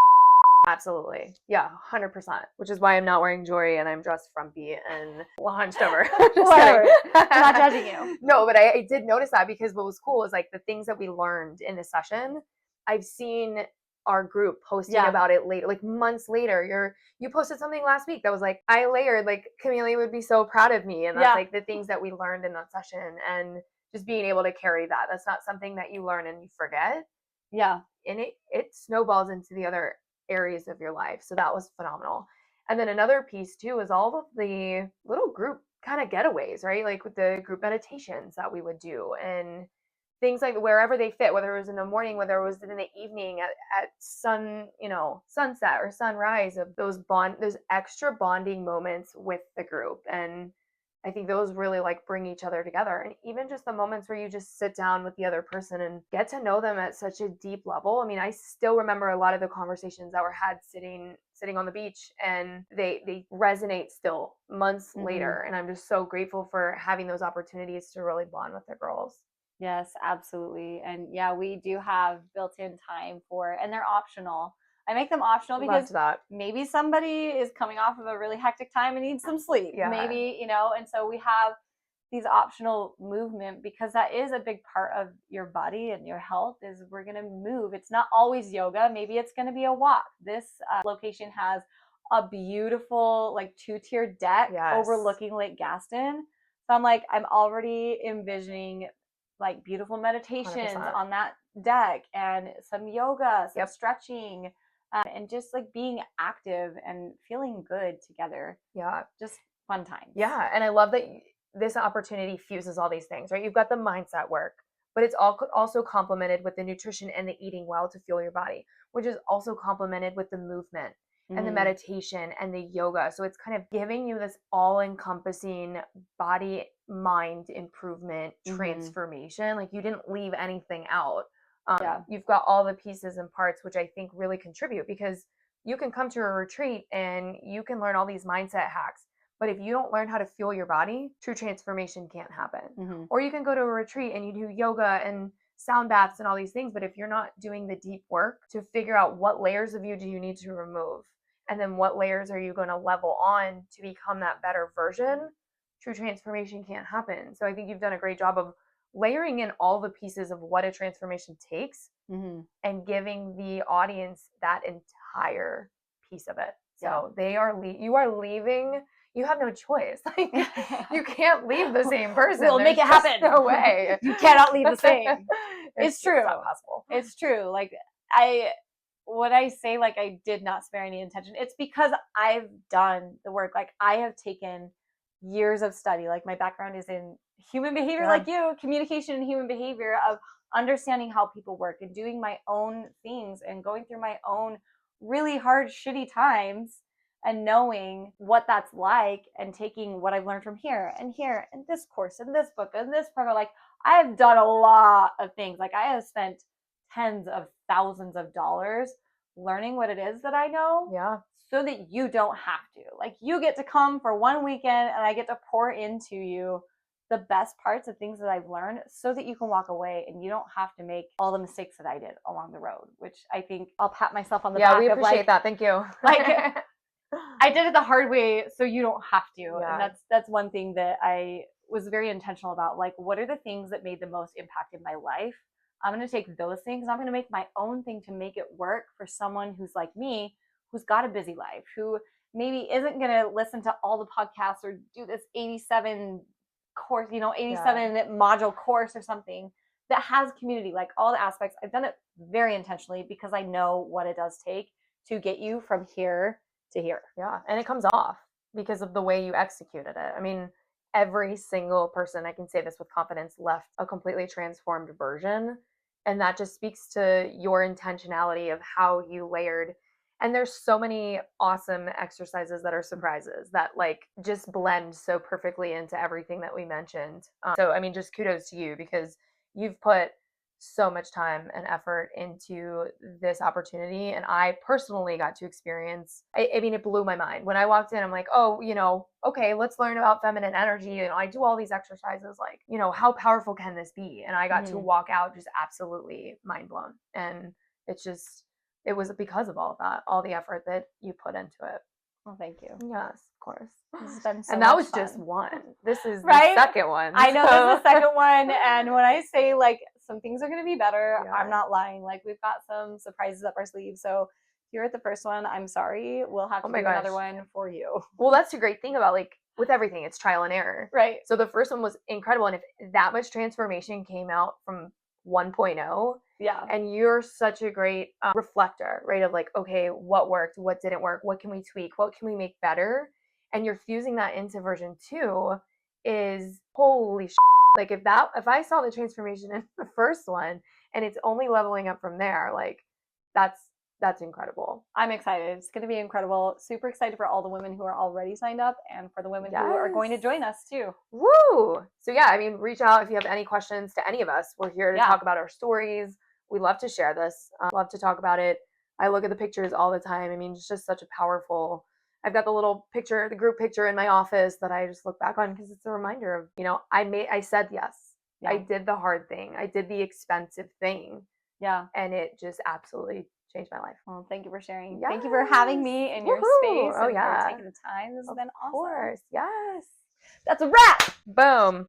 Absolutely. Yeah, 100%. Which is why I'm not wearing jewelry and I'm dressed frumpy and hunched over. Whatever. I'm not judging you. No, but I did notice that, because what was cool was like the things that we learned in the session, I've seen our group posting about it later, like months later. You posted something last week that was like, I layered, like Camille would be so proud of me. And that's like the things that we learned in that session, and just being able to carry that. That's not something that you learn and you forget. Yeah. And it snowballs into the other areas of your life. So that was phenomenal. And then another piece too is all of the little group kind of getaways, right? Like with the group meditations that we would do, and things like wherever they fit, whether it was in the morning, whether it was in the evening at sunset or sunrise, of those extra bonding moments with the group. And I think those really like bring each other together. And even just the moments where you just sit down with the other person and get to know them at such a deep level. I mean, I still remember a lot of the conversations that were had sitting on the beach, and they resonate still months later. And I'm just so grateful for having those opportunities to really bond with the girls. Yes, absolutely. And yeah, we do have built-in time and they're optional. I make them optional because maybe somebody is coming off of a really hectic time and needs some sleep. Yeah. Maybe, and so we have these optional movement, because that is a big part of your body and your health is we're going to move. It's not always yoga. Maybe it's going to be a walk. This location has a beautiful like 2-tier deck overlooking Lake Gaston. So I'm already envisioning like beautiful meditations 100%. On that deck, and some yoga, some stretching, and just like being active and feeling good together. Yeah. Just fun times. Yeah. And I love that this opportunity fuses all these things, right? You've got the mindset work, but it's also complemented with the nutrition and the eating well to fuel your body, which is also complemented with the movement and the meditation and the yoga. So it's kind of giving you this all-encompassing body mind improvement transformation. Like you didn't leave anything out. You've got all the pieces and parts, which I think really contribute, because you can come to a retreat and you can learn all these mindset hacks, but if you don't learn how to fuel your body, true transformation can't happen. Or you can go to a retreat and you do yoga and sound baths and all these things, but if you're not doing the deep work to figure out what layers of you do you need to remove, and then what layers are you going to level on to become that better version, true transformation can't happen. So I think you've done a great job of layering in all the pieces of what a transformation takes and giving the audience that entire piece of it. So you are leaving. You have no choice. Like you can't leave the same person. We'll make it happen. No way. You cannot leave the same. It's true. It's not possible. It's true. Like when I say like I did not spare any intention, it's because I've done the work. Like I have taken years of study. Like my background is in human behavior, like you, communication and human behavior, of understanding how people work and doing my own things and going through my own really hard, shitty times and knowing what that's like and taking what I've learned from here and this course and this book and this program. Like I have done a lot of things. Like I have spent tens of thousands of dollars learning what it is that I know. Yeah. So that you don't have to. Like you get to come for one weekend and I get to pour into you the best parts of things that I've learned so that you can walk away and you don't have to make all the mistakes that I did along the road, which I think I'll pat myself on the back. Yeah, we appreciate that. Thank you. Like I did it the hard way so you don't have to. Yeah. And that's one thing that I was very intentional about. Like, what are the things that made the most impact in my life? I'm going to take those things. I'm going to make my own thing to make it work for someone who's like me, who's got a busy life, who maybe isn't going to listen to all the podcasts or do this 87 course, 87 module course or something that has community, like all the aspects. I've done it very intentionally because I know what it does take to get you from here to here. Yeah. And it comes off because of the way you executed it. I mean, every single person, I can say this with confidence, left a completely transformed version. And that just speaks to your intentionality of how you layered. And there's so many awesome exercises that are surprises that like just blend so perfectly into everything that we mentioned. So, I mean, just kudos to you because you've put so much time and effort into this opportunity. And I personally got to experience, I mean, it blew my mind. When I walked in, I'm like, oh, okay, let's learn about feminine energy. I do all these exercises, like, how powerful can this be? And I got to walk out just absolutely mind blown. And it was because of all of that, all the effort that you put into it. Well, thank you. Yes, of course. This has been so and that much was fun. Just one. This is right? The second one. I know this is the second one. And when I say like some things are going to be better, Yeah. I'm not lying. Like we've got some surprises up our sleeve. So if you're at the first one, I'm sorry. We'll have to do another one for you. Well, that's the great thing about like with everything, it's trial and error. Right. So the first one was incredible. And if that much transformation came out from 1.0, yeah. And you're such a great reflector, right? Of like, okay, what worked? What didn't work? What can we tweak? What can we make better? And you're fusing that into version 2 is holy shit. Like if I saw the transformation in the first one and it's only leveling up from there, like that's incredible. I'm excited. It's going to be incredible. Super excited for all the women who are already signed up and for the women who are going to join us too. Woo! So yeah, I mean, reach out if you have any questions to any of us. We're here to talk about our stories. We love to share this. Love to talk about it. I look at the pictures all the time. I mean, it's just such a powerful, I've got the little picture, the group picture in my office that I just look back on because it's a reminder of, I said yes. Yeah. I did the hard thing. I did the expensive thing. Yeah. And it just absolutely changed my life. Well, thank you for sharing. Yes. Thank you for having me in your space. Oh, yeah. For taking the time. This has been awesome. Of course. Yes. That's a wrap. Boom.